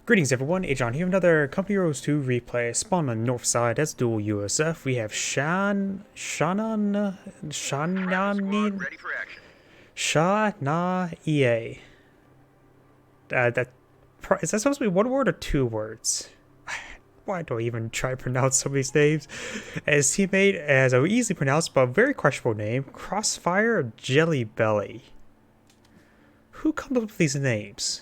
Greetings everyone, Agion here, another Company Heroes 2 replay. Spawn on the north side, that's dual USF. We have SHaNaEA. Is that supposed to be one word or two words? Why do I even try to pronounce some of these names? As teammate, as I would easily pronounce, but a very questionable name, CrossFire JellyBelly. Who comes up with these names?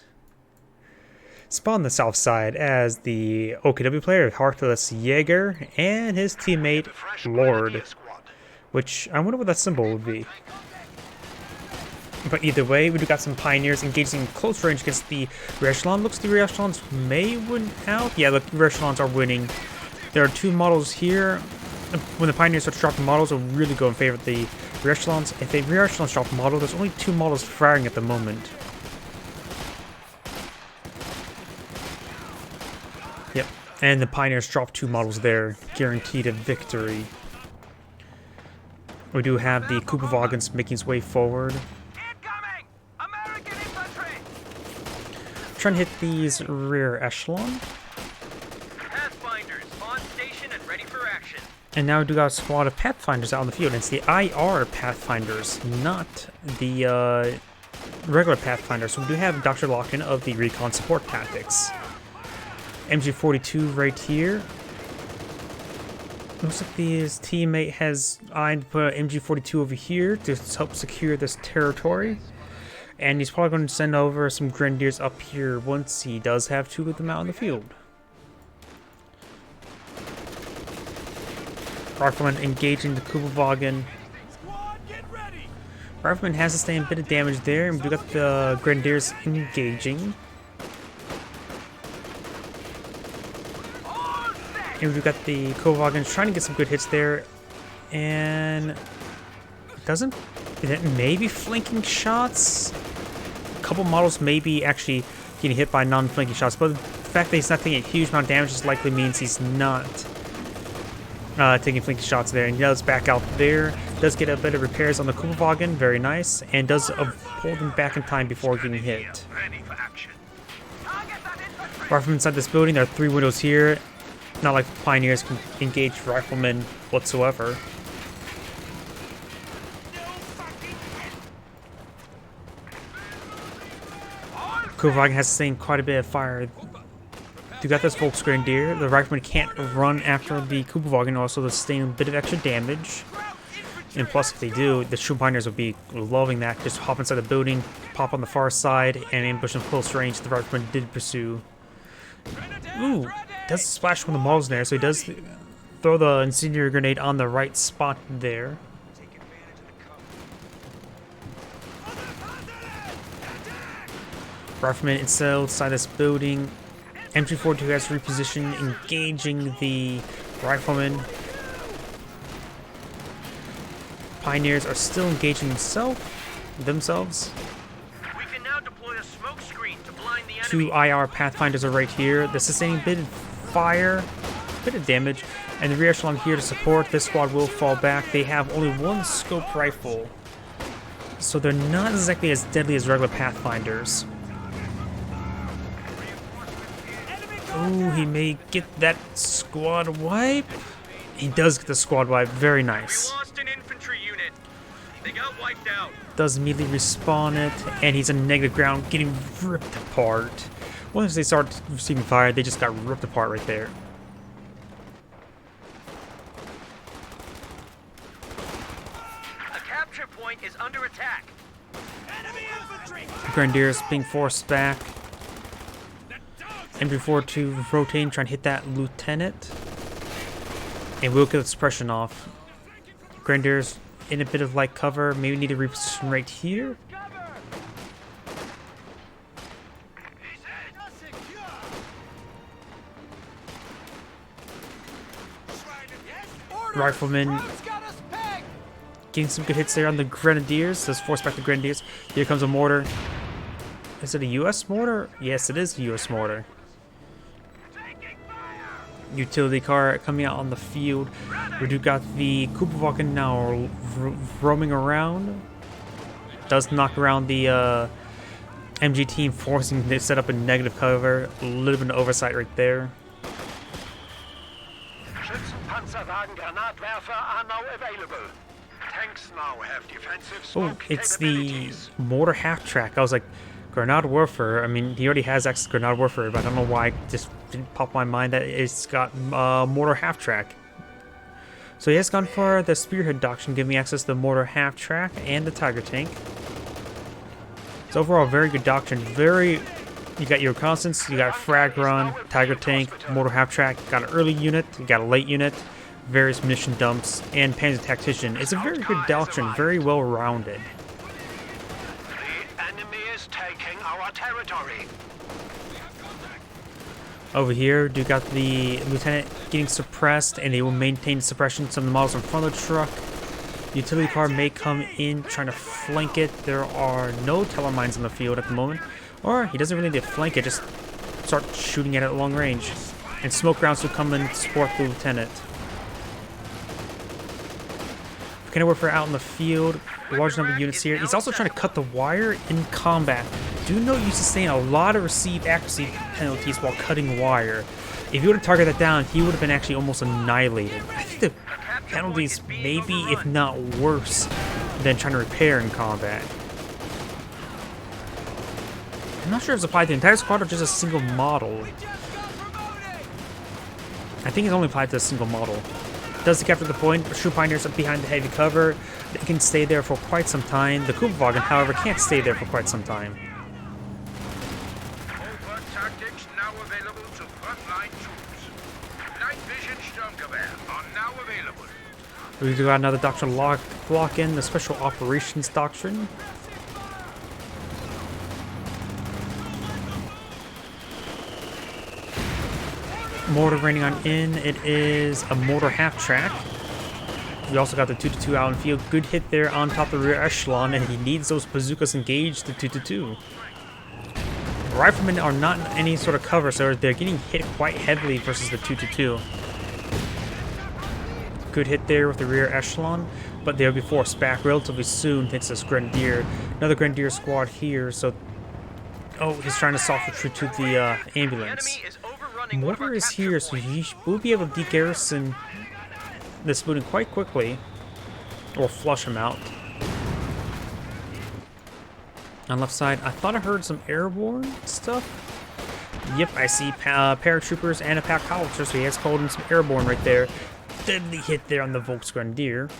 Spawn on the south side as the OKW player, Hearthless Jeager, and his teammate, Lord. Which, I wonder what that symbol would be. But either way, we do got some Pioneers engaging close range against the rear echelon. Looks like the rear echelons may win out. Yeah, the rear echelons are winning. There are two models here. When the Pioneers start dropping models, it'll really go in favor of the rear echelons. If the rear echelons drop a model, there's only two models firing at the moment. Yep, and the Pioneers drop two models there, guaranteed a victory. We do have the Wagens making his way forward. Trying to hit these rear echelon. Pathfinders on station and ready for action. And now we do got a squad of Pathfinders out in the field. And it's the IR Pathfinders, not the regular Pathfinders. So we do have Dr. Locken of the Recon Support Tactics. MG42 right here. Looks like his teammate has eyed to put an MG42 over here to help secure this territory. And he's probably going to send over some Grenadiers up here once he does have two of them out in the field. Rifleman engaging the Wagen. Rifleman has sustained a bit of damage there, and we got the Grenadiers engaging. And we've got the Wagens trying to get some good hits there, and doesn't. Maybe flanking shots. A couple models may be actually getting hit by non-flanking shots, but the fact that he's not taking a huge amount of damage just likely means he's not taking flanking shots there. And he does back out there. Does get a bit of repairs on the Wagen, very nice, and does hold him back in time before getting hit. Rifleman inside this building. There are three windows here. Not like the Pioneers can engage Riflemen whatsoever. Wagen has sustained quite a bit of fire. You got this Volksgrenadier. The Rifleman can't run after the Wagen, also to sustain a bit of extra damage. And plus, if they do, the true Pioneers will be loving that. Just hop inside the building, pop on the far side, and ambush in close range. The Rifleman did pursue. Ooh, does splash from the models there, so he does throw the incendiary grenade on the right spot there. Rifleman inside this building. MG42 has repositioned, engaging the Rifleman. Pioneers are still engaging themselves. We can now deploy a smoke screen to blind the enemy. Two IR Pathfinders are right here. The sustaining bit of fire, bit of damage, and the rear echelon here to support. This squad will fall back. They have only one scope rifle, so they're not exactly as deadly as regular Pathfinders. Ooh, he may get that squad wipe. He does get the squad wipe. Very nice. We lost an infantry unit. They got wiped out. Does immediately respawn it, and he's in negative ground, getting ripped apart. Once they start receiving fire, they just got ripped apart right there. A capture point is under attack. Enemy infantry. Grenadiers being forced back. MG42 rotating, trying to hit that lieutenant. And we'll get the suppression off. Grenadiers in a bit of light cover. Maybe need to reposition right here. Rifleman getting some good hits there on the Grenadiers. Let's force back the Grenadiers. Here comes a mortar. Is it a US mortar? Yes, it is a US mortar. Utility car coming out on the field. We do got the Wagen now roaming around. Does knock around the MG team forcing to set up a negative cover. A little bit of oversight right there. Schützenpanzerwagen Granatwerfer are now available. Tanks now have defensive Oh, smoke it's the capabilities. mortar half track. I was like, Grenade Warfare. I mean, he already has access to Grenade Warfare, but I don't know why it just didn't pop my mind that it's got mortar half track. So he has gone for the Spearhead Doctrine, giving me access to the mortar half track and the Tiger tank. It's overall a very good doctrine. You got your reconnaissance, you got frag run, Tiger tank, mortar half track. You got an early unit, you got a late unit, various munition dumps, and Panzer Tactician. It's a very good doctrine, very well rounded. The enemy is taking our territory. Over here, you got the lieutenant getting suppressed, and they will maintain suppression. Some of the models in front of the truck. Utility car may come in trying to flank it. There are no teller mines in the field at the moment, or he doesn't really need to flank it. Just start shooting at it at long range, and smoke rounds will come in to support the lieutenant. Kind of warfare out in the field. Large number of units here. He's also trying to cut the wire in combat. Do note you sustain a lot of received accuracy penalties while cutting wire. If you would have targeted that down, he would have been actually almost annihilated. I think the penalties maybe, if not worse, than trying to repair in combat. I'm not sure if it's applied to the entire squad or just a single model. I think it's only applied to a single model. Does capture the point, True Pioneers are behind the heavy cover. They can stay there for quite some time. The Kubelwagen, however, can't stay there for quite some time. Overt tactics now available to frontline troops. Night vision Sturmgewehr are now available. We got another doctrine lock in, the Special Operations Doctrine. Mortar raining on in. It is a mortar half track. We also got the 2-2 out in field. Good hit there on top of the rear echelon, and he needs those bazookas engaged to 2-2. Riflemen are not in any sort of cover, so they're getting hit quite heavily versus the 2-2. Good hit there with the rear echelon, but they'll be forced back relatively soon thanks to this Grenadier. Another Grenadier squad here, so... Oh, he's trying to soft retreat to the ambulance. Mortar is here, so he will be able to degarrison this building quite quickly, or flush him out. On left side, I thought I heard some airborne stuff. Yep, I see paratroopers and a pack howitzer, so he has called in some airborne right there. Deadly hit there on the Volksgrenadier.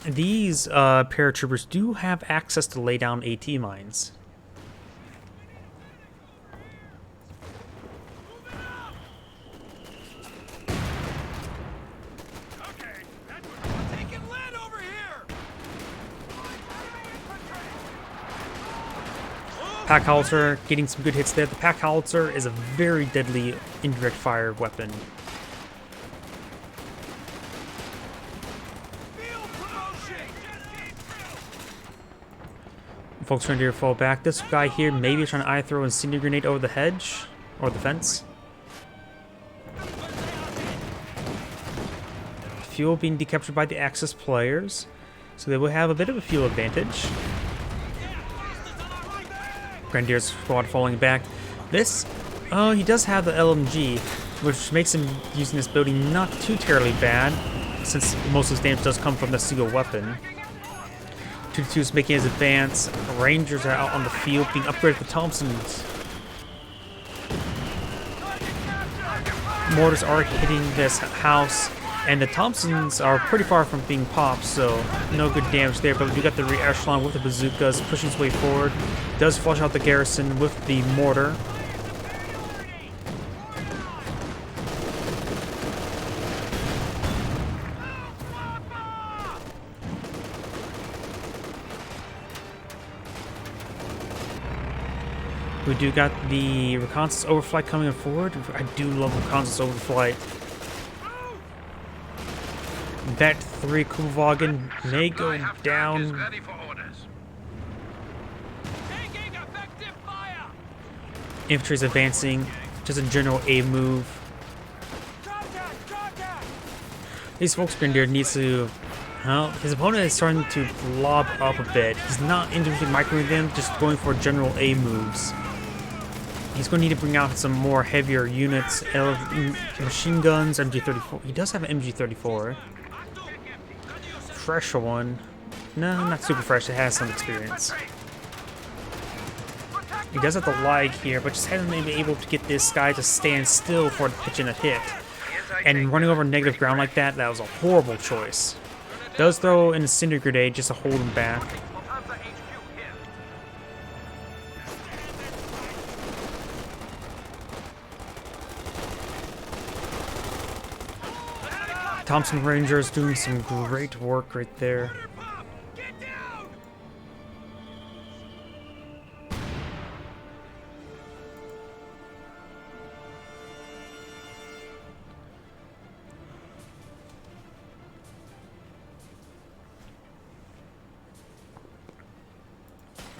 These paratroopers do have access to lay down AT mines. Pack howitzer getting some good hits there. The pack howitzer is a very deadly indirect fire weapon. Folks trying to fall back. This guy here maybe trying to throw a incendiary grenade over the hedge or the fence. Fuel being decaptured by the Axis players, so they will have a bit of a fuel advantage. Grenadier's squad falling back. This, oh, he does have the LMG, which makes him using this building not too terribly bad, since most of his damage does come from the single weapon. 2-2 is making his advance. Rangers are out on the field being upgraded to Thompsons. Mortars are hitting this house, and the Thompsons are pretty far from being popped, so no good damage there. But we got the rear echelon with the bazookas pushing his way forward. Does flush out the garrison with the mortar. We do got the reconnaissance overflight coming forward. I do love reconnaissance overflight. That 3 Kubelwagen may go down. Infantry's advancing. Just a general A move. These Volksgrenadier needs to Well, his opponent is starting to lob up a bit. He's not individually microing them, just going for general A moves. He's going to need to bring out some more heavier units, machine guns, MG34. He does have an MG34. Fresh one. No, not super fresh. It has some experience. He does have the lag here, but just hasn't been able to get this guy to stand still for pitching a hit. And running over negative ground like that, that was a horrible choice. Does throw an Cinder Grenade just to hold him back. Thompson Rangers doing some great work right there.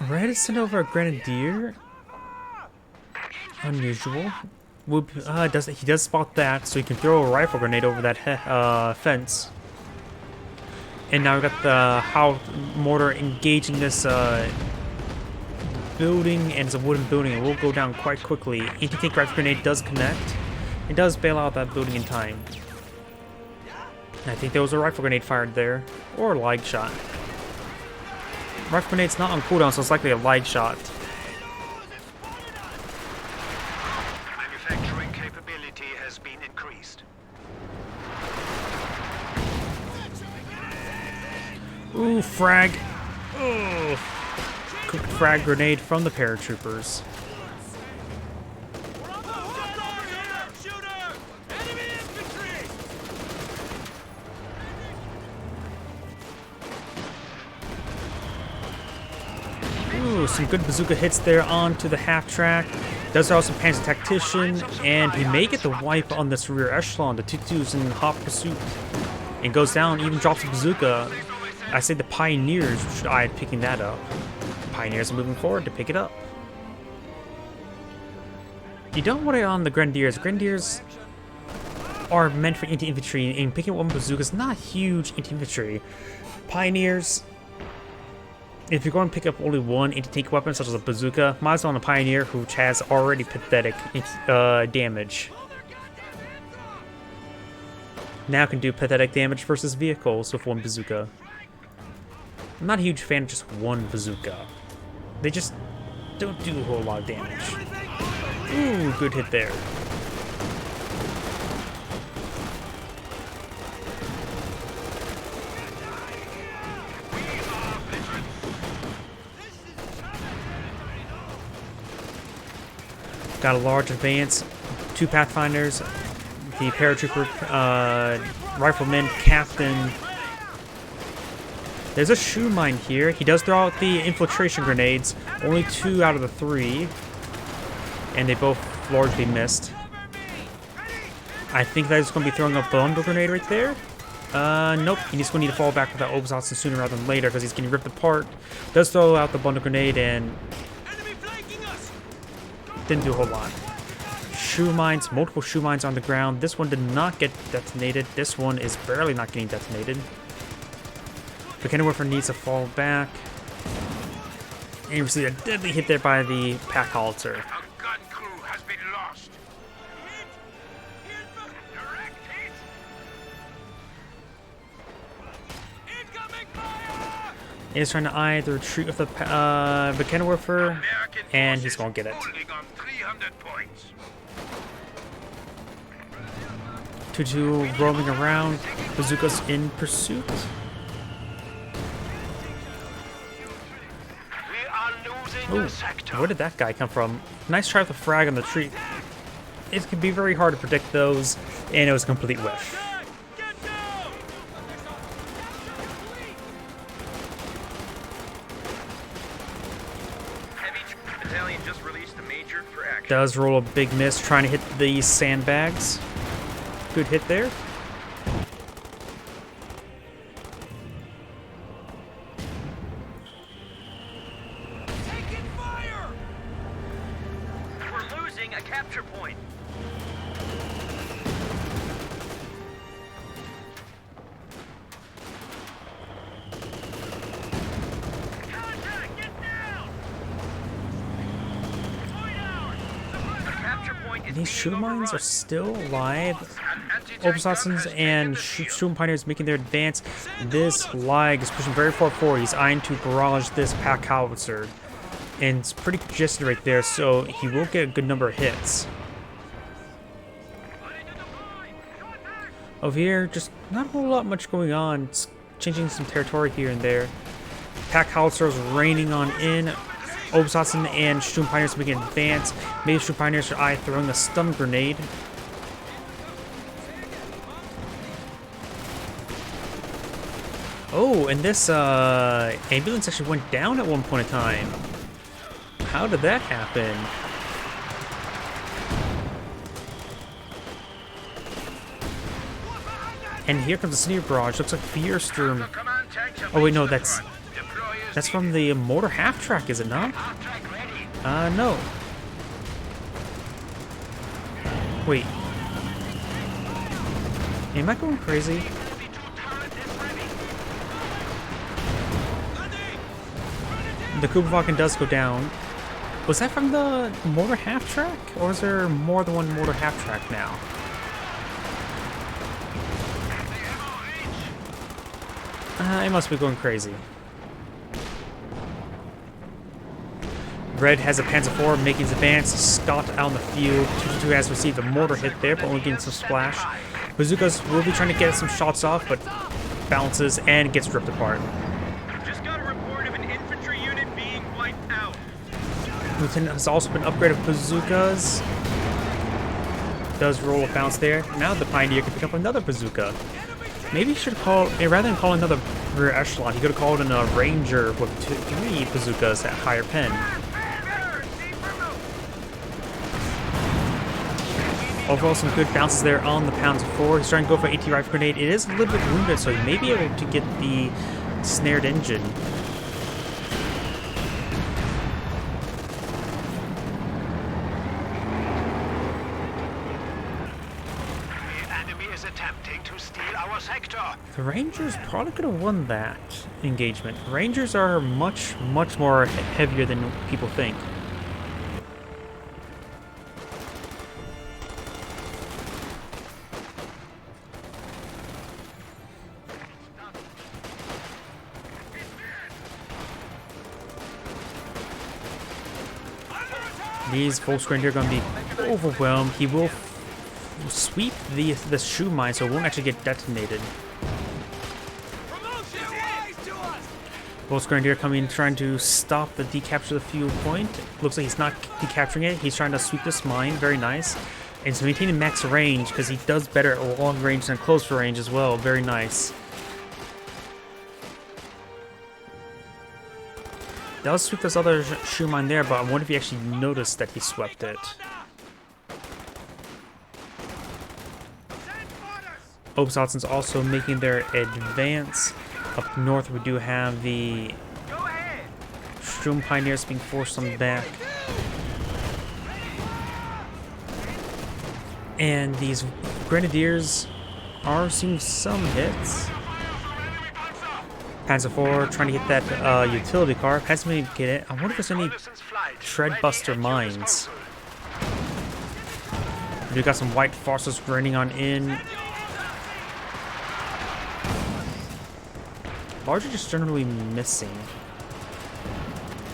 Red is sent over a Grenadier. Unusual. Whoop, he does spot that, so he can throw a rifle grenade over that fence. And now we got the House mortar engaging this building, and it's a wooden building. It will go down quite quickly. Anti-tank rifle grenade does connect. It does bail out that building in time. And I think there was a rifle grenade fired there, or a lag shot. Rifle grenade's not on cooldown, so it's likely a lag shot. Manufacturing capability has been increased. Ooh, frag. Ooh. Cooked frag grenade from the paratroopers. Ooh, some good bazooka hits there onto the half track. Does throw some Panzer Tactician, and he may get the wipe on this rear echelon. The 2-2's in hot pursuit. And goes down, even drops a bazooka. I say the Pioneers should eye picking that up. The Pioneers are moving forward to pick it up. You don't want it on the Grenadiers. Grenadiers are meant for anti-infantry, and picking up one bazooka is not huge anti-infantry. Pioneers, if you're going to pick up only one anti-tank weapon, such as a bazooka, might as well on a Pioneer, which has already pathetic damage. Now can do pathetic damage versus vehicles with one bazooka. I'm not a huge fan of just one bazooka. They just don't do a whole lot of damage. Ooh, good hit there. Got a large advance, 2 Pathfinders, the paratrooper, rifleman, captain. There's a shoe mine here. He does throw out the infiltration grenades, only 2 out of the 3, and they both largely missed. I think that he's going to be throwing a bundle grenade right there. Nope, he's going to need to fall back with that Obsautzen sooner rather than later because he's getting ripped apart. Does throw out the bundle grenade and didn't do a whole lot. Shoe mines, multiple shoe mines on the ground. This one did not get detonated. This one is barely not getting detonated. The Kenilworth needs to fall back. And you see a deadly hit there by the pack halter. Our gun crew has been lost. He's trying to eye the retreat of the Kenilworth, and he's going to get it. 2-2 roaming around. Bazooka's in pursuit. Ooh, where did that guy come from? Nice try with the frag on the tree. It can be very hard to predict those, and it was a complete whiff. Battalion just released a major for action. Does roll a big miss trying to hit these sandbags. Good hit there. Taking fire! We're losing a capture point. these Shroom mines are still alive. Obersatzens and Shroom Pioneers making their advance. This lag is pushing very far forward. He's eyeing to barrage this pack howitzer. And it's pretty congested right there, so he will get a good number of hits. Over here, just not a whole lot much going on. It's changing some territory here and there. Pack howitzers raining on in. Obersatzen and Shroom Pioneers making an advance. Maybe Shroom Pioneers should eye throwing a stun grenade. Oh, and this ambulance actually went down at one point in time. How did that happen? And here comes the sneer barrage. Looks like Fiersturm. Oh wait, no, that's from the mortar half track, is it not? No. Wait. Am I going crazy? The Kuberwagen does go down. Was that from the mortar half track? Or is there more than one mortar half track now? I must be going crazy. Red has a Panzer IV making his advance. Scott out in the field. 222 has received a mortar hit there, but only getting some splash. Bazookas will be trying to get some shots off, but bounces and gets ripped apart. Just got a report of an infantry unit being wiped out. Lieutenant has also been upgraded bazookas. Does roll a bounce there. Now the Pioneer can pick up another bazooka. Maybe he should call, rather than call another rear echelon, he could have called in a Ranger with 3 bazookas at higher pen. Overall, some good bounces there on the Panzer IV. He's trying to go for AT rifle grenade. It is a little bit wounded, so he may be able to get the snared engine. The Rangers probably could have won that engagement. Rangers are much more heavier than people think. These Volkswagen are going to be overwhelmed. He will sweep the shoe mine, so it won't actually get detonated. Volkswagen coming, trying to stop the decapture the fuel point. Looks like he's not decapturing it. He's trying to sweep this mine. Very nice. And he's maintaining max range because he does better at long range than close range as well. Very nice. Does sweep this other shoe mine there, but I wonder if he actually noticed that he swept it. Obersatzen's also making their advance. Up north, we do have the Shroom Pioneers being forced on the back. And these Grenadiers are seeing some hits. Panzer IV trying to get that utility car. Hasn't been able to get it. I wonder if there's any Shredbuster mines. We've got some white fossils raining on in. Barge are just generally missing.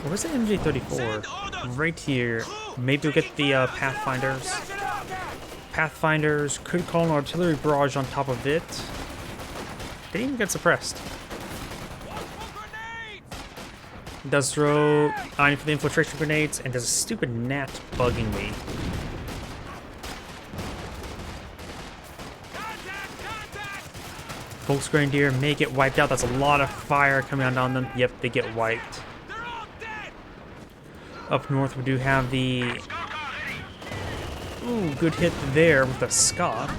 Where's the MJ-34? Right here. Maybe we'll get the Pathfinders. Pathfinders could call an artillery barrage on top of it. Didn't even get suppressed. Does throw iron for the infiltration grenades, and there's a stupid gnat bugging me. Volksgrenadier may get wiped out. That's a lot of fire coming out on them. Yep, they get wiped. Up north, we do have the... Ooh, good hit there with the Scott.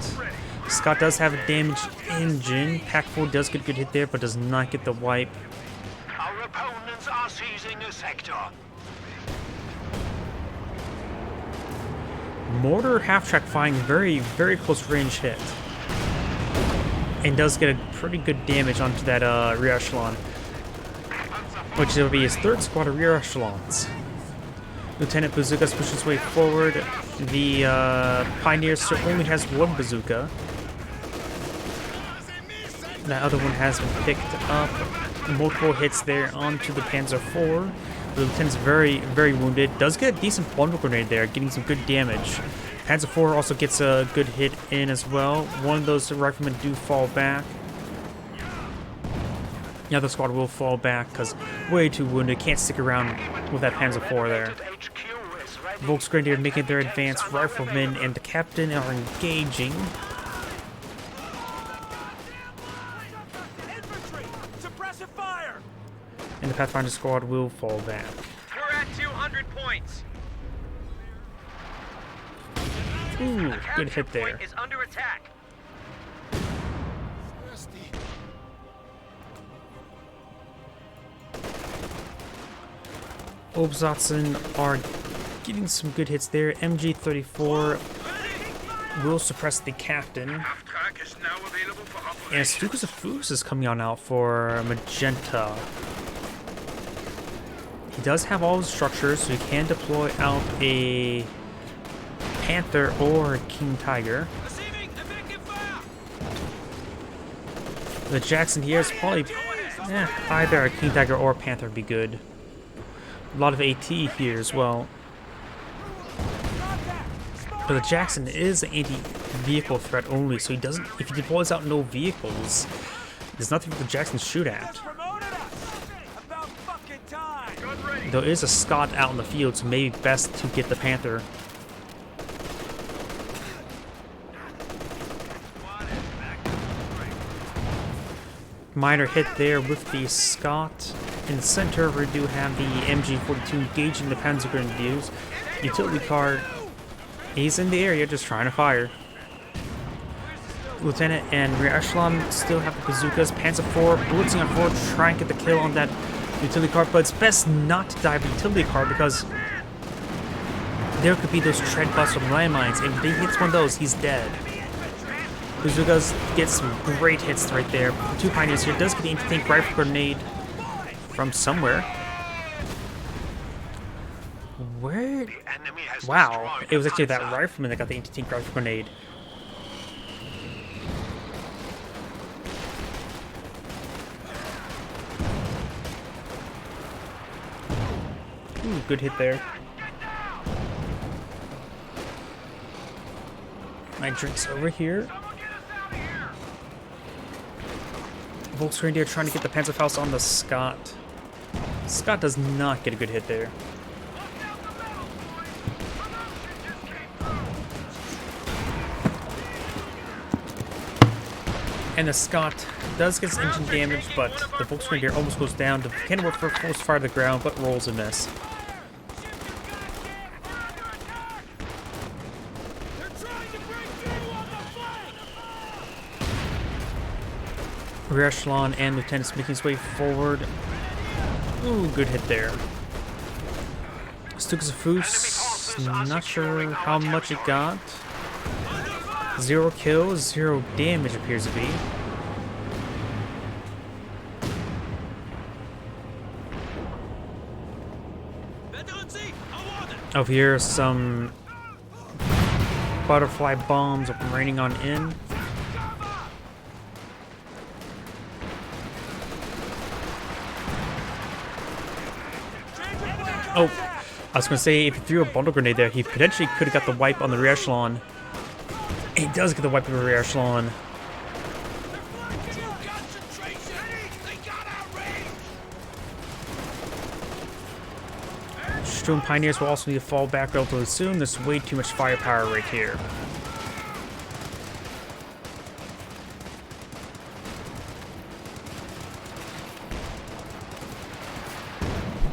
Scott does have a damaged engine. Pack-4 does get a good hit there, but does not get the wipe. Our opponents are seizing a sector. Mortar half-track firing very close range hit. And does get a pretty good damage onto that rear echelon. Which will be his 3rd squad of rear echelons. Lieutenant Bazooka's pushes his way forward. The Pioneer still only has one bazooka. That other one has been picked up. Multiple hits there onto the Panzer IV. The Lieutenant's very, very wounded. Does get a decent bundle grenade there, getting some good damage. Panzer IV also gets a good hit in as well. One of those riflemen do fall back. The other squad will fall back because way too wounded. Can't stick around with that Panzer IV there. Volksgrenadier making their advance. Riflemen and the captain are engaging. And the Pathfinder squad will fall back. We're at 200 points. Ooh, The good capture hit there. point is under attack. Obzatzen are getting some good hits there. MG34 will suppress the captain. Half-track is now available for And operation. Stukas of Foos is coming on out for Magenta. He does have all his structures, so he can deploy out a Panther or a King Tiger. The Jackson here is probably either a King Tiger or a Panther would be good. A lot of AT here as well. But the Jackson is an anti-vehicle threat only, so he doesn't. If he deploys out no vehicles, there's nothing for the Jackson to shoot at. There is a Scott out in the field, so maybe best to get the Panther. Minor hit there with the Scott. In the center, we do have the MG42 engaging the Panzer Grenadiers. Utility car, he's in the area just trying to fire. Lieutenant and rear echelon still have the bazookas. Panzer IV blitzing on forward, trying to get the kill on that utility car, but it's best not to dive the utility car because there could be those tread busts from landmines, and if he hits one of those, he's dead. Bazookas get some great hits right there. The two Pioneers here does get the anti-tank rifle grenade from somewhere. Where? Wow, it was actually that rifleman that got the anti-tank rifle grenade. Ooh, good hit there. My drink's over here. Volksgrenadier trying to get the Panzerfaust on the Scott. Scott does not get a good hit there. And the Scott does get some engine damage, but the Volksgrenadier almost goes down. The cannon work for force fire to the ground, but rolls a miss. Rear echelon and lieutenant's making his way forward. Ooh, good hit there. Stukas of Foos, not sure how much it got. 0 kills, 0 damage appears to be. Over here, some butterfly bombs raining on in. Oh, I was going to say, if he threw a bundle grenade there, he potentially could have got the wipe on the rear echelon. He does get the wipe on the rear echelon. Storm Pioneers will also need to fall back relatively soon. There's way too much firepower right here.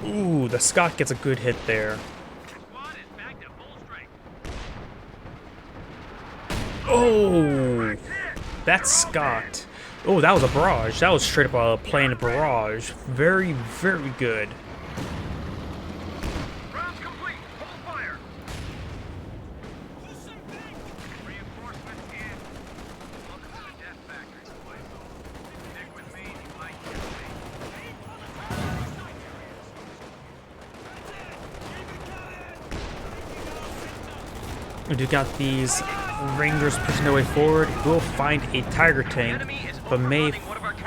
Ooh, the Scott gets a good hit there. Oh, that's Scott. Oh, that was a barrage. That was straight up a planned barrage. Very, very good. Rounds complete. Hold fire. Reinforcements in. Welcome to the death factory, boys. Stick with me, you might get me. We do got these Rangers pushing their way forward. We'll find a Tiger tank, but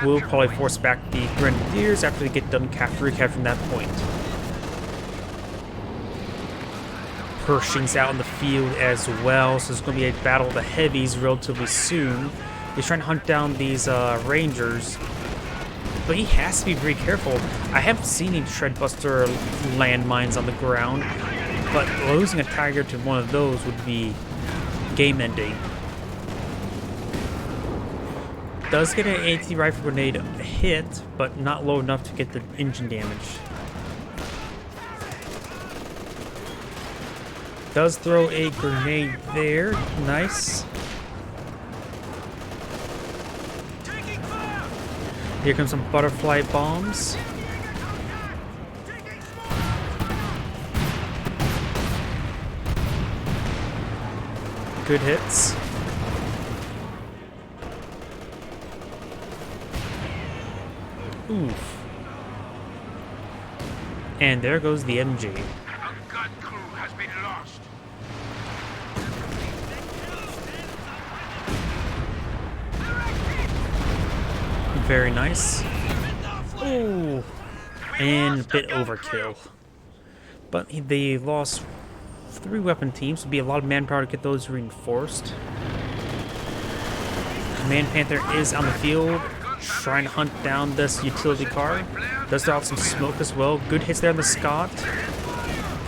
will probably force back the Grenadiers after they get done recapturing that point. Pershing's out in the field as well, so there's going to be a battle of the heavies relatively soon. He's trying to hunt down these Rangers, but he has to be very careful. I haven't seen any Shredbuster landmines on the ground, but losing a Tiger to one of those would be game-ending. Does get an anti-rifle grenade hit, but not low enough to get the engine damage. Does throw a grenade there. Nice. Here comes some butterfly bombs. Good hits. Oof. And there goes the MG. A gun crew has been lost. Very nice. Ooh. And a bit overkill. But they lost 3 weapon teams. Would be a lot of manpower to get those reinforced. Command Panther is on the field, trying to hunt down this utility car. Does throw out some smoke as well. Good hits there on the Scott.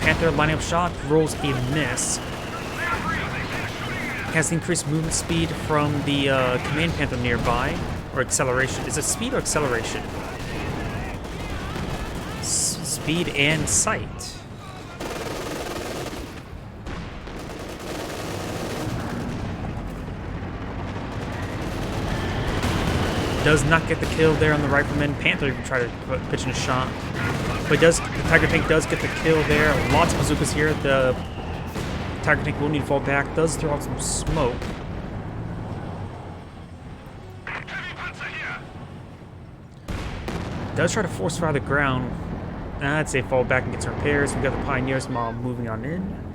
Panther lining up shot, rolls a miss. Has increased movement speed from the Command Panther nearby. Or acceleration. Is it speed or acceleration? Speed and sight. Does not get the kill there on the rifleman. Panther even try to pitch in a shot. But the Tiger tank does get the kill there. Lots of bazookas here. The Tiger tank will need to fall back. Does throw out some smoke. Does try to force fire the ground. I'd say fall back and get some repairs. We got the Pioneers mob moving on in.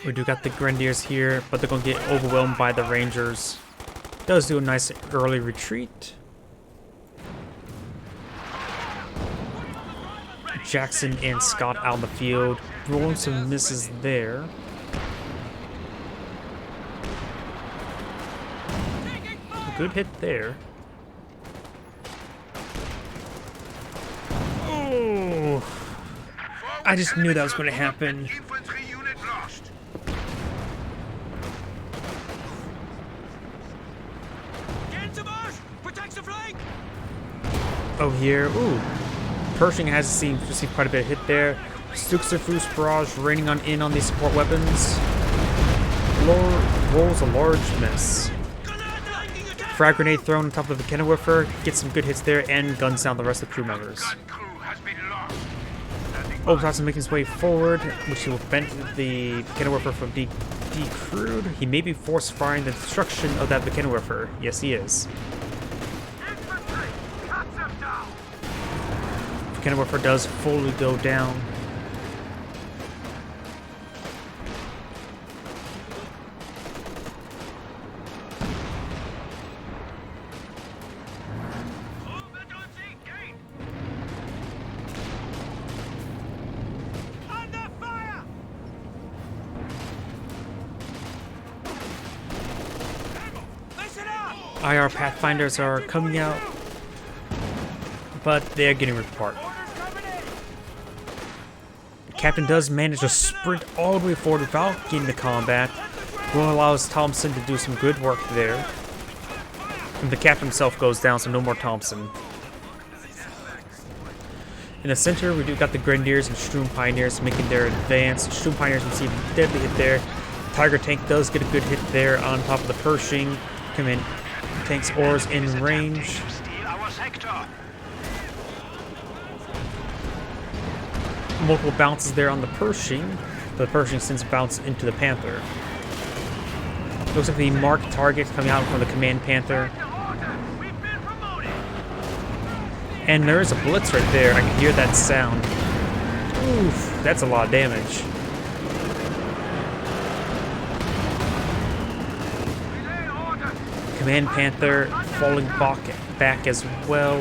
We do got the Grenadiers here, but they're going to get overwhelmed by the Rangers. Does do a nice early retreat. Jackson and Scott out in the field. Rolling some misses there. A good hit there. Oh! I just knew that was going to happen. Infantry unit lost. Oh, here. Ooh. Pershing has received quite a bit of hit there. Stukes of Fuse Barrage raining in on these support weapons. Rolls a large miss. Frag grenade thrown on top of the Kennerwiffer. Gets some good hits there and guns down the rest of the crew members. Overtoss is making his way forward, which will prevent the Kennerwiffer from being decrewed. He may be force firing the destruction of that Kennerwiffer. Yes, he is. Kennerwiffer does fully go down. IR Pathfinders are coming out, but they're getting ripped apart. Captain does manage to sprint all the way forward without getting the combat. Will allows Thompson to do some good work there. And the captain himself goes down, so no more Thompson. In the center, we do got the Grenadiers and Sturm Pioneers making their advance. Sturm Pioneers receive a deadly hit there. Tiger tank does get a good hit there on top of the Pershing. Come in. tank's ores in range. Steal our sector. Multiple bounces there on the Pershing, but the Pershing since bounced into the Panther. Looks like the marked target coming out from the Command Panther. We've been promoted. And there is a blitz right there. I can hear that sound. Oof, that's a lot of damage. Command Panther falling back as well.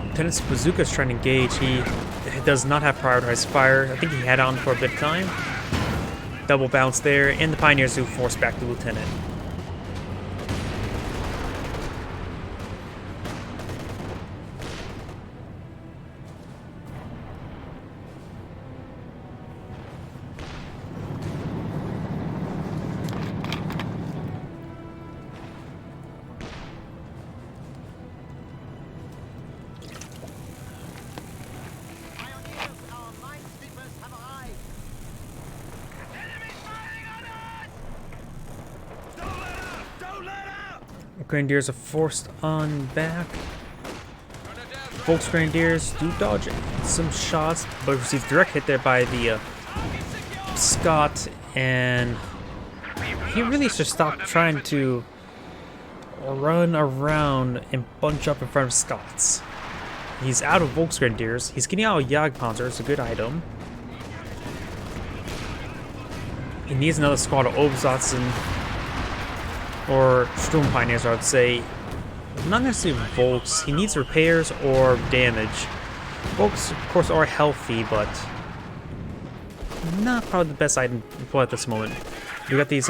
Lieutenant Bazooka's trying to engage. He does not have prioritized fire. I think he had on for a bit of time. Double bounce there, and the Pioneers do force back the Lieutenant. Grenadiers are forced on back. Volk's Grenadiers do dodge some shots, but receive direct hit there by the Scott, and he really should stop trying to run around and bunch up in front of Scots. He's out of Volk's Grenadiers. He's getting out of Jagdpanzer. It's a good item. He needs another squad of Obsatsen. Or Sturm Pioneers, I would say. Not necessarily Volks. He needs repairs or damage. Volks, of course, are healthy, but not probably the best item to play at this moment. We got these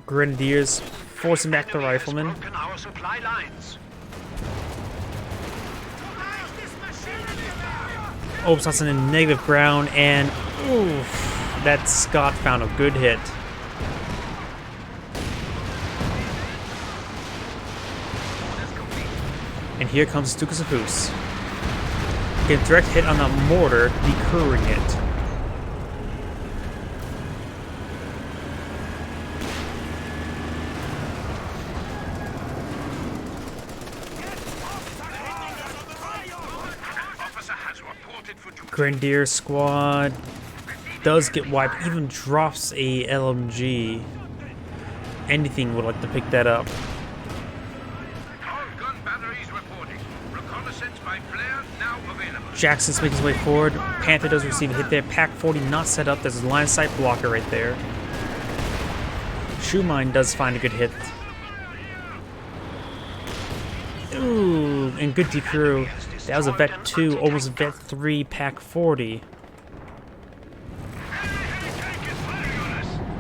Grenadiers forcing back the Riflemen. Our supply lines. Obsatsen in negative ground, and oof, that Scott found a good hit. And here comes Stukasapus. Get a direct hit on the mortar, deterring it. Grenadier squad does get wiped, even drops a LMG. Anything would like to pick that up. Jackson's making his way forward. Panther does receive a hit there. Pack 40 not set up. There's a line of sight blocker right there. Shoemine does find a good hit. Ooh, and good decrew. That was a Vet 2, almost a Vet 3, Pack 40.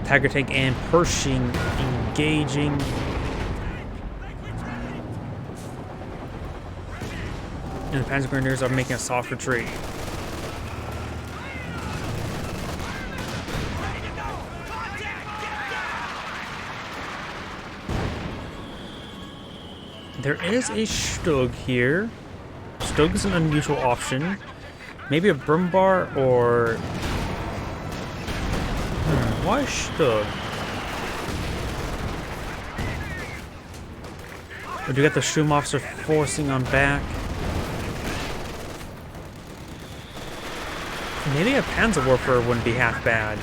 Tiger Tank and Pershing engaging. And the Panzer Grenadiers are making a soft retreat. There is a Stug here. Stug is an unusual option. Maybe a Brumbar or... why Stug? But you got the Sturmofficer forcing on back. Maybe a Panzerwerfer wouldn't be half bad.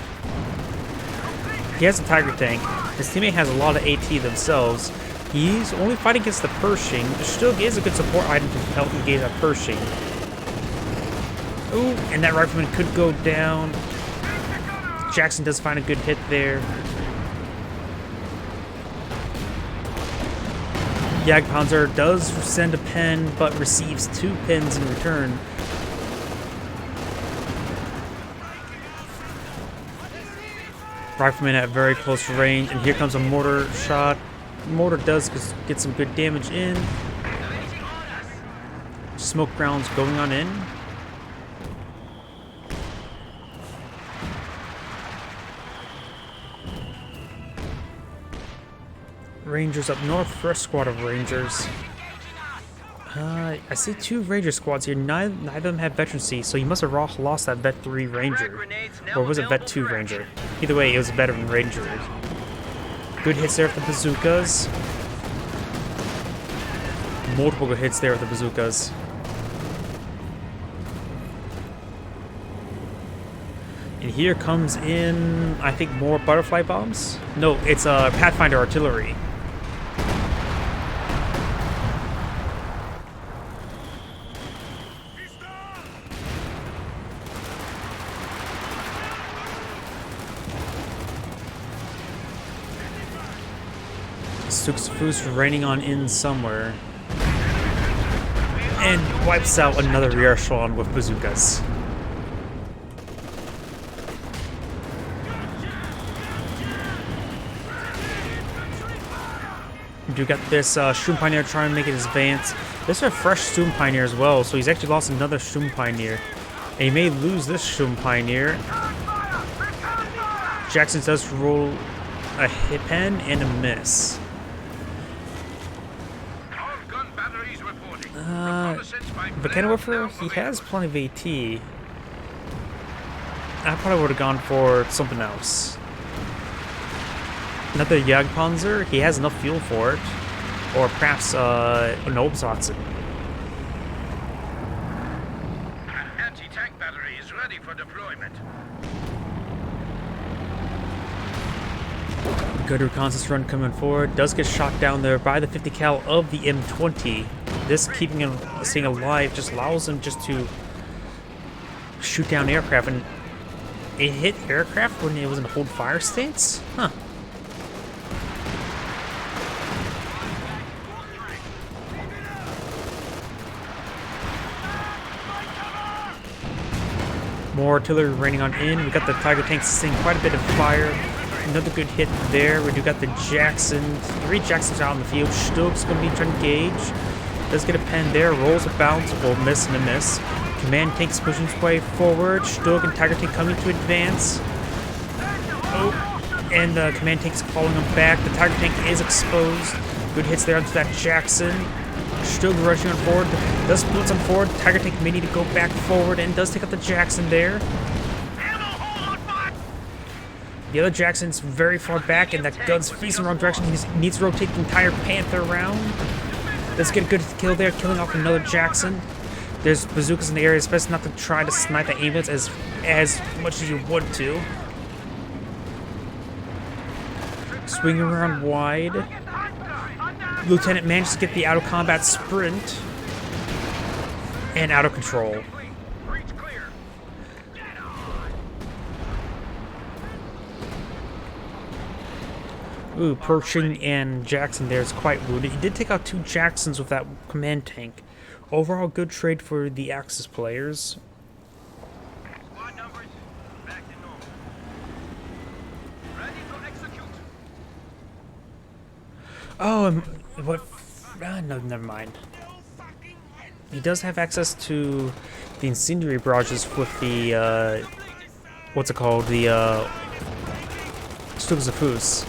He has a Tiger Tank. His teammate has a lot of AT themselves. He's only fighting against the Pershing. The Stug is a good support item to help engage that Pershing. Ooh, and that Rifleman could go down. Jackson does find a good hit there. Jagdpanzer does send a pen, but receives 2 pins in return. Rifleman at very close range, and here comes a mortar shot. Mortar does get some good damage in. Smoke rounds going on in. Rangers up north, first squad of Rangers. I see 2 Ranger squads here. Neither of them have veterancy, so you must have lost that Vet 3 Ranger. Or was it Vet 2 Ranger? Either way, it was a veteran Ranger. Good hits there with the bazookas. Multiple good hits there with the bazookas. And here comes in, I think, more butterfly bombs? No, it's Pathfinder artillery. Suxafu's raining on in somewhere. And wipes out another rear echelon with bazookas. We do got this Shroom Pioneer trying to make it his advance. This is a fresh Shroom Pioneer as well, so he's actually lost another Shroom Pioneer. And he may lose this Shroom Pioneer. Jackson does roll a hit pen and a miss. Mechanical, he has plenty of AT. I probably would have gone for something else. Another Jagdpanzer, he has enough fuel for it. Or perhaps an Obsatsen. An anti-tank battery is ready for deployment. Good reconnaissance run coming forward. Does get shot down there by the 50 cal of the M20. This keeping him staying alive just allows him just to shoot down aircraft, and it hit aircraft when it was in hold fire stance? Huh. More artillery raining on in. We got the Tiger tanks seeing quite a bit of fire. Another good hit there. We do got the Jackson. 3 Jacksons out on the field. Stokes going to be trying to engage. Does get a pen there. Rolls a bounce. Will miss and a miss. Command tanks pushing its way forward. Stoke and Tiger tank coming to advance. Oh, and the command tank is calling them back. The Tiger tank is exposed. Good hits there onto that Jackson. Stoke rushing on forward. Does blitz on forward. Tiger tank may need to go back forward and does take out the Jackson there. The other Jackson's very far back, and that gun's facing the wrong direction. He needs to rotate the entire Panther around. Let's get a good kill there, killing off another Jackson. There's bazookas in the area. It's best not to try to snipe the ambulance as much as you would to. Swinging around wide. Lieutenant managed to get the out of combat sprint. And out of control. Ooh, Pershing and Jackson there is quite wounded. He did take out 2 Jacksons with that command tank. Overall, good trade for the Axis players. Squad numbers back to normal. Ready to execute. Oh, what? No, never mind. He does have access to the incendiary barrages with the, what's it called? The, Stubs of Foos.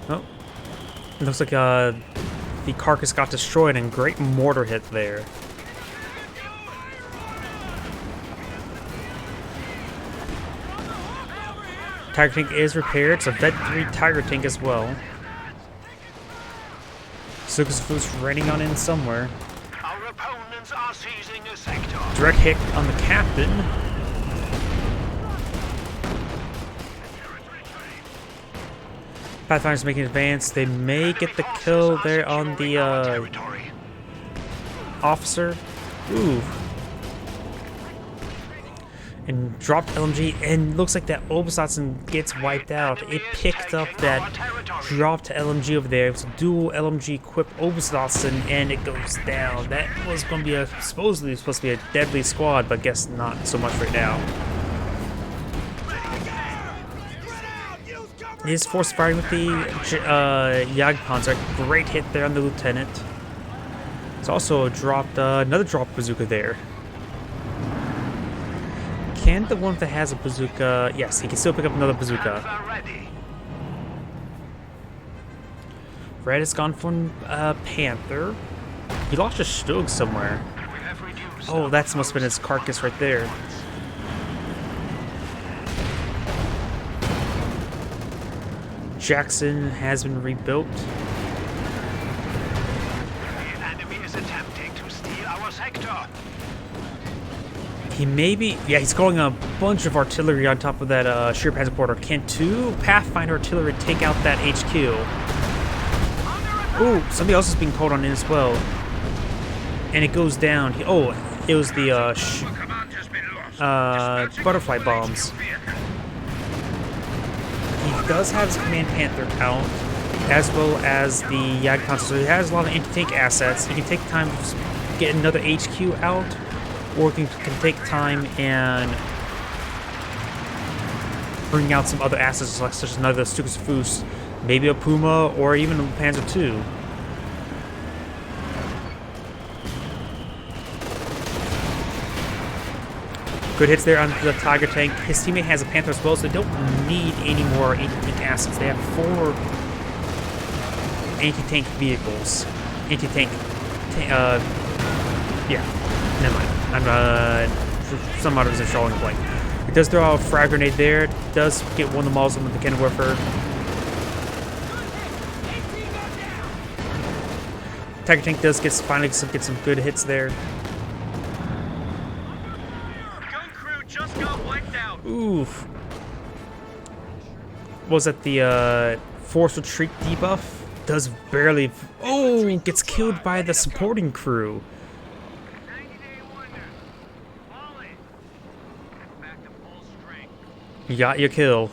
Oh, it looks like the carcass got destroyed and great mortar hit there. Tiger tank is repaired. It's a Vet 3 Tiger tank as well. Suxafu's raining on in somewhere. Our opponents are seizing a sector. Direct hit on the captain. Pathfinder's making an advance. They may get the kill there on the officer. Ooh. And dropped LMG, and looks like that Obsatsen gets wiped out. It picked up that dropped LMG over there. It was a dual LMG equipped Obsatsen, and it goes down. That was going to be supposedly supposed to be a deadly squad, but guess not so much right now. He is force firing with the Jagdpanzer. Great hit there on the lieutenant. It's also dropped another drop bazooka there. Can the one that has a bazooka... Yes, he can still pick up another bazooka. Red has gone from Panther. He lost his Stug somewhere. Oh, that must have been his carcass right there. Jackson has been rebuilt. The enemy is attempting to steal our sector. He may be... Yeah, he's calling a bunch of artillery on top of that sheer transporter. Can 2 Pathfinder artillery take out that HQ? Ooh, somebody else is being called on in as well. And it goes down. Oh, it was the butterfly bombs. He does have his Command Panther out, as well as the Jaeger console, so he has a lot of anti-tank assets. He can take time to get another HQ out, or he can take time and bring out some other assets, such as another Stukas, maybe a Puma, or even a Panzer II. Good hits there on the Tiger tank. His teammate has a Panther as well, so they don't need any more anti-tank assets. They have 4 anti-tank vehicles. Anti-tank... yeah. Never mind. I'm, for some odd reason, drawing a blank. It does throw out a frag grenade there. It does get one of the models with the cannon warfare. Tiger tank does finally get some good hits there. Oof. Was that the force retreat debuff? Does barely... Oh, gets killed by the supporting crew. You got your kill.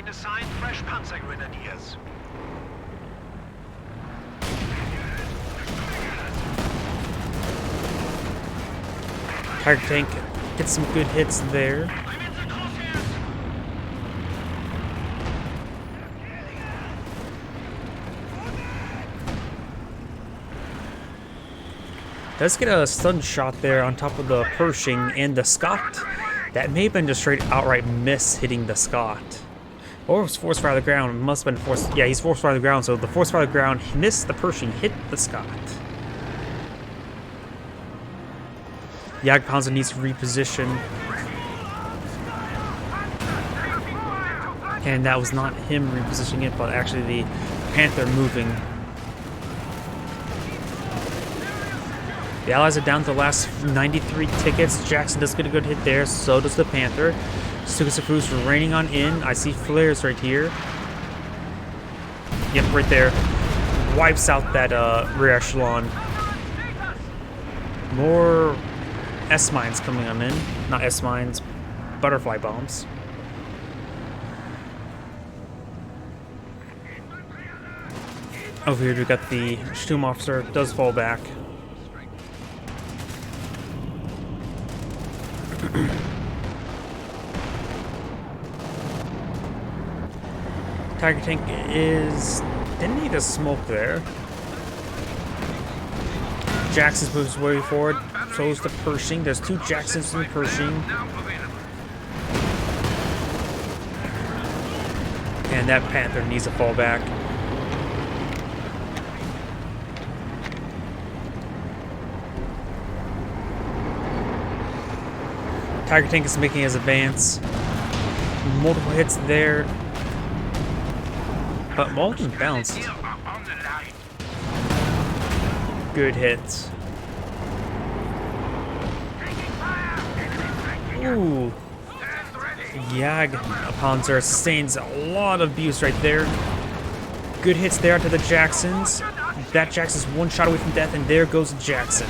Assigned fresh Panzer Grenadiers. Tiger tank gets some good hits there. Does get a stun shot there on top of the Pershing and the Scott. That may have been just straight outright miss hitting the Scott. Or was force fire to the ground. Must have been force. Yeah, he's force fire to the ground. So the force fire to the ground missed the Pershing, hit the Scott. Jagdpanzer needs to reposition. And that was not him repositioning it, but actually the Panther moving. The Allies are down to the last 93 tickets. Jackson does get a good hit there. So does the Panther. Stukas raining on in. I see flares right here. Yep, right there. Wipes out that rear echelon. More S-mines coming on in. Not S-mines, butterfly bombs. Over here we got the Sturmofficer. Does fall back. Tiger tank didn't need a smoke there. Jackson's moves way forward. So is the Pershing. There's 2 Jacksons in the Pershing. And that Panther needs to fall back. Tiger tank is making his advance. Multiple hits there. But Malton bounced. Good hits. Ooh. Jagdpanzer sustains a lot of abuse right there. Good hits there to the Jacksons. That Jackson's one shot away from death, and there goes Jackson.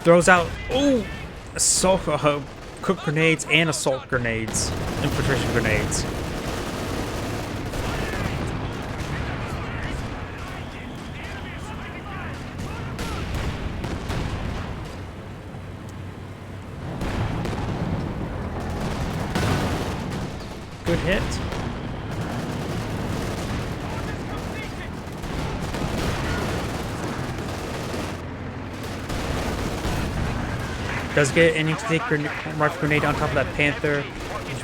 Throws out, oh, assault, cooked grenades and assault grenades, infiltration grenades. Good hit. Does get any to take rifle grenade on top of that Panther.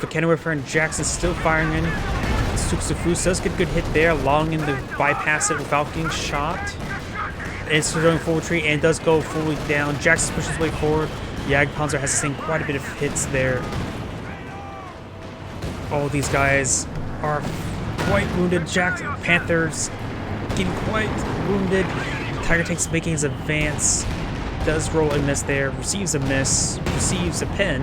The Kennewifer and Jackson still firing in. Suksufus does get a good hit there, allowing him to bypass it without getting shot. It's going full retreat and does go fully down. Jackson pushes his way forward. Jagdpanzer has seen quite a bit of hits there. All these guys are quite wounded. Panther's getting quite wounded. Tiger Tank's making his advance. Does roll a miss there, receives a miss, receives a pin.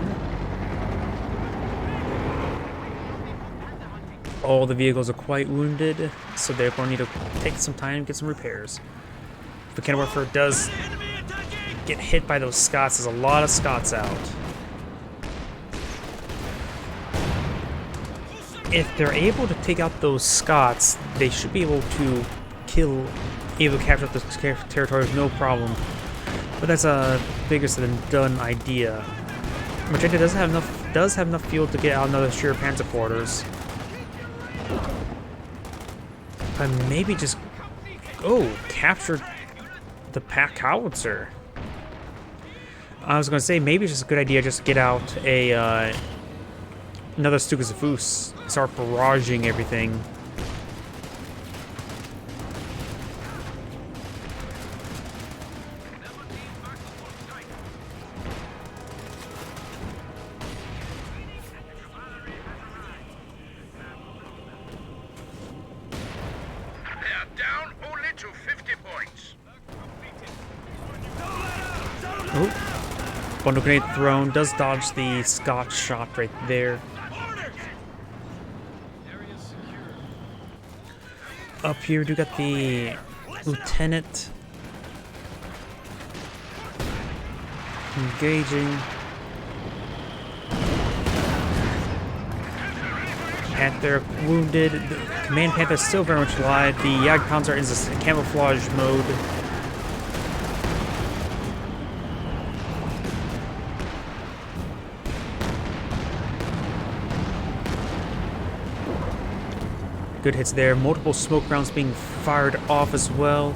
All the vehicles are quite wounded, so they're going to need to take some time and get some repairs. The Kennewifer does get hit by those Scots. There's a lot of Scots out. If they're able to take out those Scots, they should be able to capture up this territory with no problem. But that's a bigger than done idea. Magenta does have enough fuel to get out another Sheer Panzer quarters. But maybe just capture the pack howitzer. I was gonna say maybe it's just a good idea just to get out a another Stukazafus, start barraging everything. Bundle grenade thrown, does dodge the Scotch shot right there. Up here, we do got the lieutenant engaging. Panther wounded. The Command Panther still very much alive. The Jagdpanzer is in camouflage mode. Good hits there. Multiple smoke rounds being fired off as well,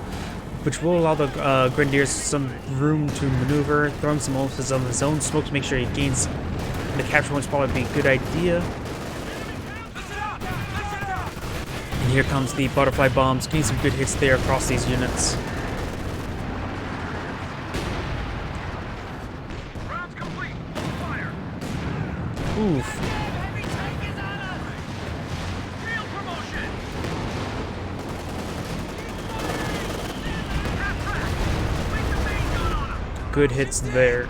which will allow the Grenadiers some room to maneuver. Throwing some ultimates on his own smoke to make sure he gains the capture one's probably be a good idea. And here comes the butterfly bombs. Getting some good hits there across these units. Rounds complete. Fire. Oof. Good hits there.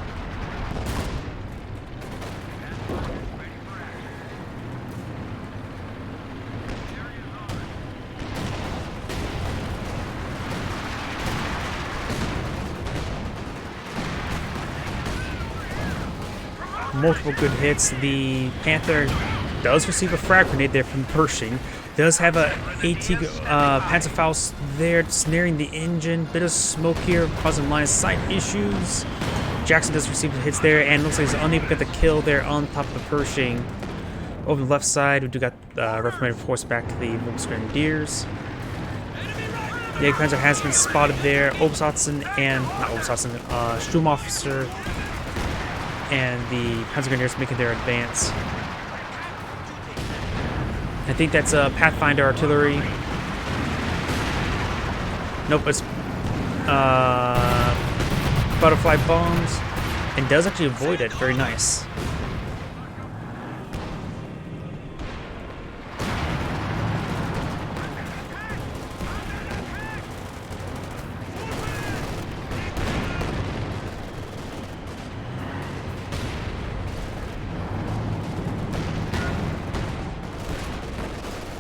Multiple good hits. The Panther does receive a frag grenade there from Pershing. Does have a AT Panzerfaust there, snaring the engine. Bit of smoke here, causing line of sight issues. Jackson does receive hits there, and looks like he's unable to get the kill there on top of the Pershing. Over the left side, we do got Reformated Force back to the Volksgrenadiers. The Egg Panzer has been spotted there. Sturmofficer and the Panzergrenadiers making their advance. I think that's Pathfinder artillery. Nope, it's butterfly bombs, and does actually avoid it. Very nice.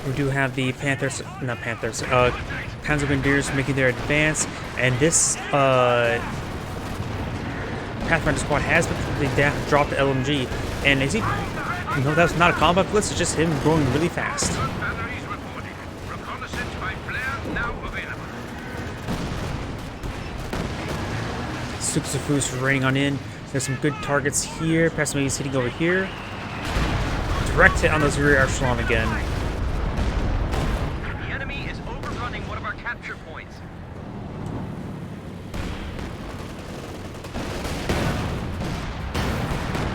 We do have the Panzer Grenadiers making their advance, and this Pathfinder squad has dropped the LMG, and is he? No, that's not a combat blitz. It's just him going really fast. Batteries reporting. Reconnaissance by flare now available. Suksafus raining on in. There's some good targets here. Passamagi's hitting over here. Direct hit on those rear echelon again. The enemy is overrunning one of our capture points.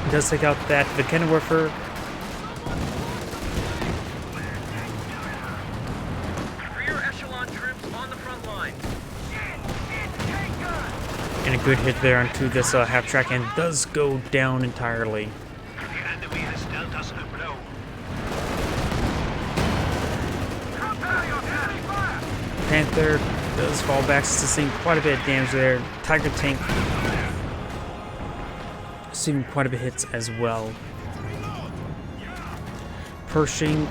He does take out that Vikenwerfer. Rear echelon troops on the front line. And a good hit there onto this half track, and does go down entirely. The enemy has dealt us a blow. Panther does fall back, sustained quite a bit of damage there. Tiger tank receiving quite a bit of hits as well. Pershing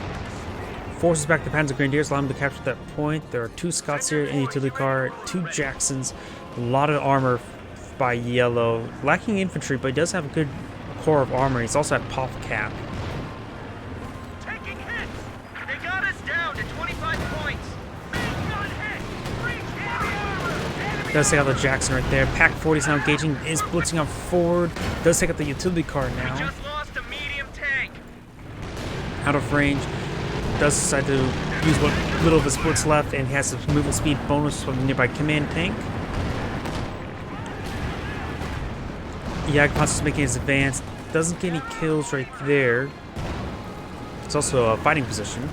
forces back the Panzer Grenadiers, allowing them to capture that point. There are 2 Scots here in the utility car, 2 Jacksons, a lot of armor by Yellow. Lacking infantry, but he does have a good core of armor. He's also at pop cap. Taking hits. They got us down to 25 points. Main gun hit. Does take out the Jackson right there. Pack 40 is now engaging, is blitzing up forward. Does take out the utility car now. Just lost a medium tank. Out of range. Does decide to use what little of his blitz left, and he has a movement speed bonus from the nearby command tank. Jagdpanzer is making his advance. Doesn't get any kills right there. It's also a fighting position.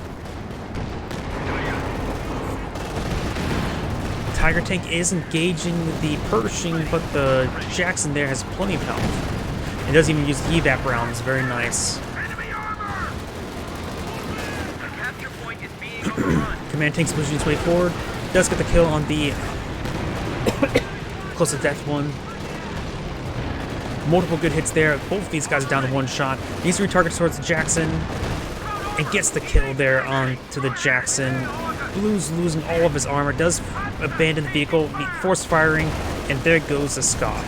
Tiger tank is engaging the Pershing, but the Jackson there has plenty of health. It does even use evap rounds. Very nice. The capture point is being overrun. Command tank's pushing its way forward. Does get the kill on the close to death one. Multiple good hits there. Both of these guys are down to 1 shot. Needs to retarget towards the Jackson. And gets the kill there on to the Jackson. Blue's losing all of his armor. Does abandon the vehicle. Force firing. And there goes the Scot.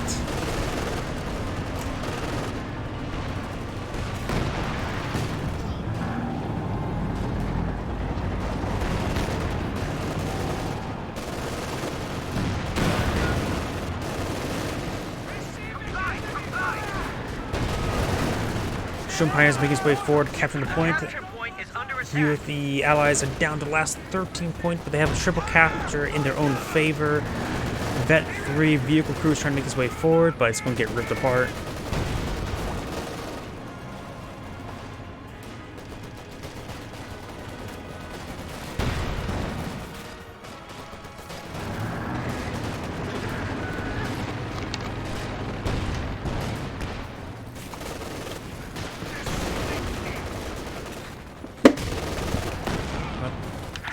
Shumpai is making his way forward, capturing the point. Capture point is under attack. Here, the Allies are down to the last 13 points, but they have a triple capture in their own favor. Vet 3 vehicle crew is trying to make his way forward, but it's going to get ripped apart.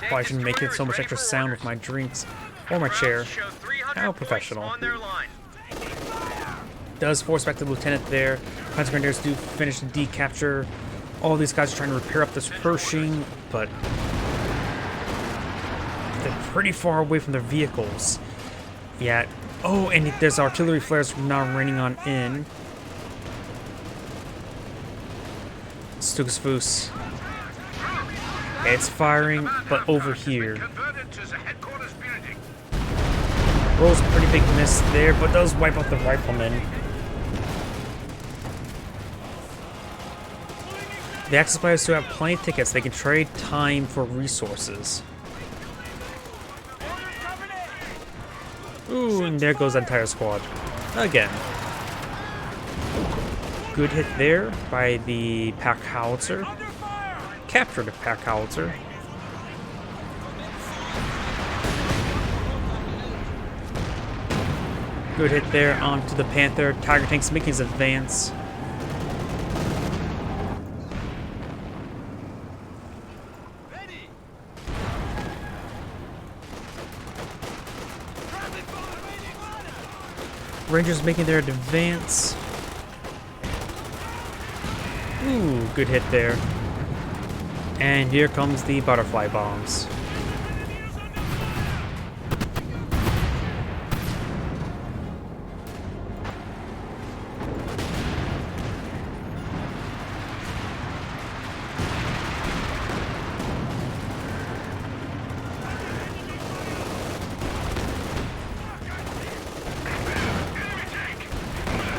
Why shouldn't make it so much extra sound with my drinks or my chair. Show 300 How points professional. on their line. Does force back the lieutenant there. Panzer Grenadiers do finish the decapture. All these guys are trying to repair up this Pershing, but they're pretty far away from their vehicles. Yeah. Oh, and there's artillery flares now raining on in. Stugsfus. It's firing, but over here. Converted to the headquarters building. Rolls a pretty big miss there, but does wipe out the rifleman. The Axis players still have plenty of tickets. They can trade time for resources. Ooh, and there goes the entire squad. Again. Good hit there by the Pack Howitzer. Captured the Pack Howitzer. Good hit there onto the Panther. Tiger Tank's making his advance. Rangers making their advance. Ooh, good hit there. And here comes the butterfly bombs.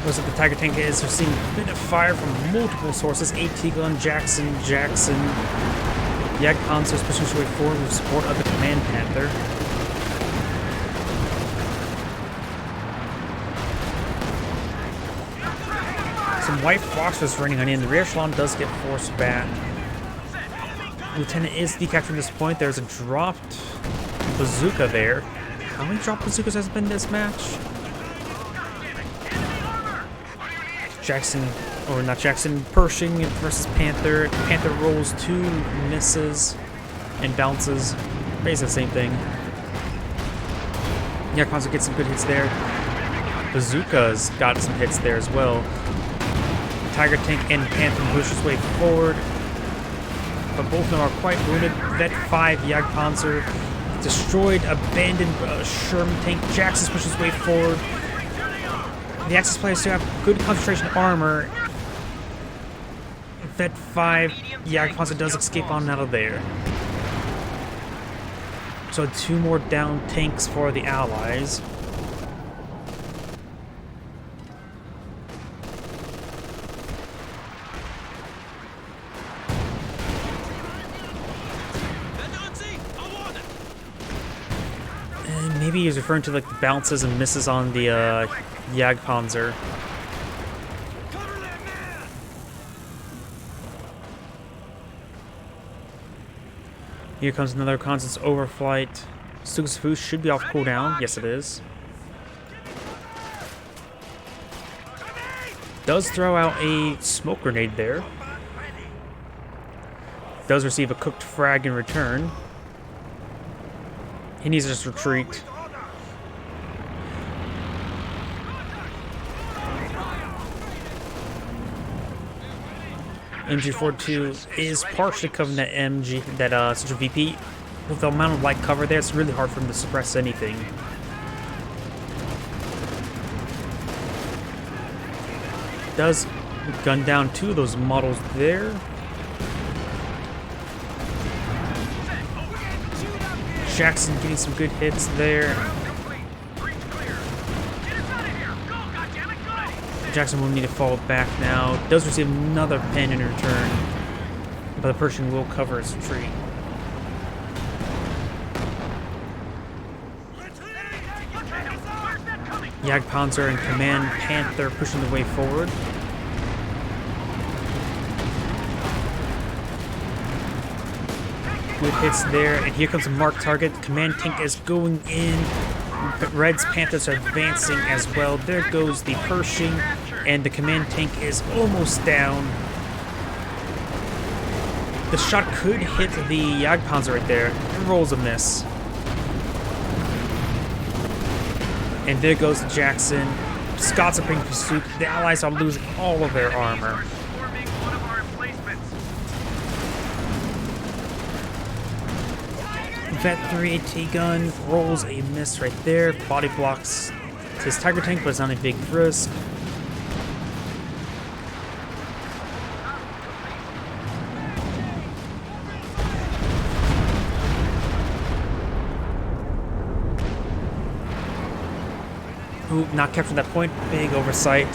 Looks like the Tiger tank is receiving a bit of fire from multiple sources. AT gun, Jackson. Jagdpanzer is pushing his way forward with support of the Command Panther. Some white phosphorus running on in. The rear echelon does get forced back. Lieutenant is decaptured at this point. There's a dropped bazooka there. How many dropped bazookas has been this match? Pershing versus Panther. Panther rolls 2, misses, and bounces. Basically the same thing. Jagdpanzer gets some good hits there. Bazooka's got some hits there as well. Tiger tank and Panther push his way forward, but both of them are quite wounded. Vet 5 Jagdpanzer destroyed, abandoned Sherman tank. Jackson's pushes his way forward. The Axis players still have good concentration armor. Vet 5 Jagdpanzer does escape on out of there. So 2 more down tanks for the Allies. And maybe he's referring to like the bounces and misses on the Jagdpanzer. Here comes another Constance overflight. Sugasafu should be off cooldown. Yes, it is. Does throw out a smoke grenade there. Does receive a cooked frag in return. He needs to just retreat. MG42 is partially covering that Central VP. With the amount of light cover there, it's really hard for him to suppress anything. Does gun down 2 of those models there. Jackson getting some good hits there. Jackson will need to fall back now. Does receive another pen in return, but the Pershing will cover his retreat. Jagdpanzer and Command Panther pushing the way forward. Good hits there, and here comes a marked target. Command tank is going in. Red's Panthers are advancing as well. There goes the Pershing, and the Command tank is almost down. The shot could hit the Jagdpanzer right there. It rolls a miss. And there goes Jackson. Scots are being pursued. The Allies are losing all of their armor. Vet 3 AT gun rolls a miss right there. Body blocks his Tiger tank, but it's not a big risk. Ooh, not captured that point. Big oversight.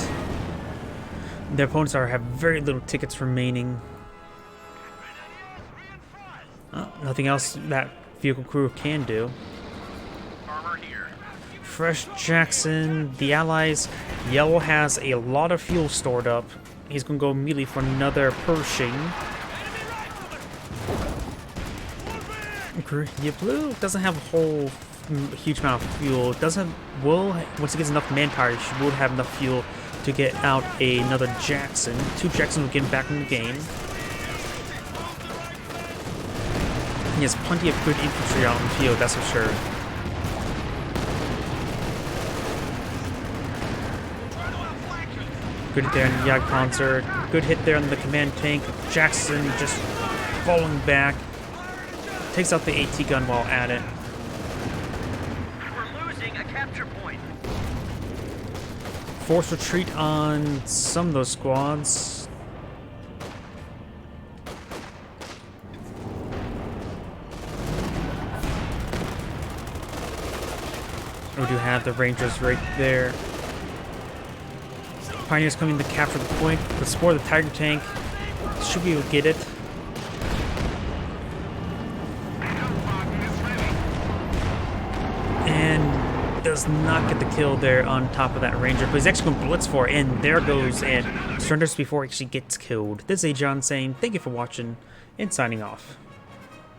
Their opponents have very little tickets remaining. Nothing else that vehicle crew can do. Fresh Jackson. The Allies. Yellow has a lot of fuel stored up. He's going to go immediately for another Pershing. Yeah, Blue doesn't have a whole huge amount of fuel. Once he gets enough manpower, he will have enough fuel to get out another Jackson. 2 Jacksons will get him back in the game. He has plenty of good infantry out in the field, that's for sure. Good hit there on Jagdpanzer. Good hit there on the Command tank. Jackson just falling back. Takes out the AT gun while at it. We're losing a capture point. Force retreat on some of those squads. We do have the Rangers right there. Pioneers coming to capture the point. Let's spore the Tiger tank. Should be able to get it. And does not get the kill there on top of that Ranger. But he's actually going to blitz for it. And there goes. And surrenders before he actually gets killed. This is Agion saying thank you for watching and signing off.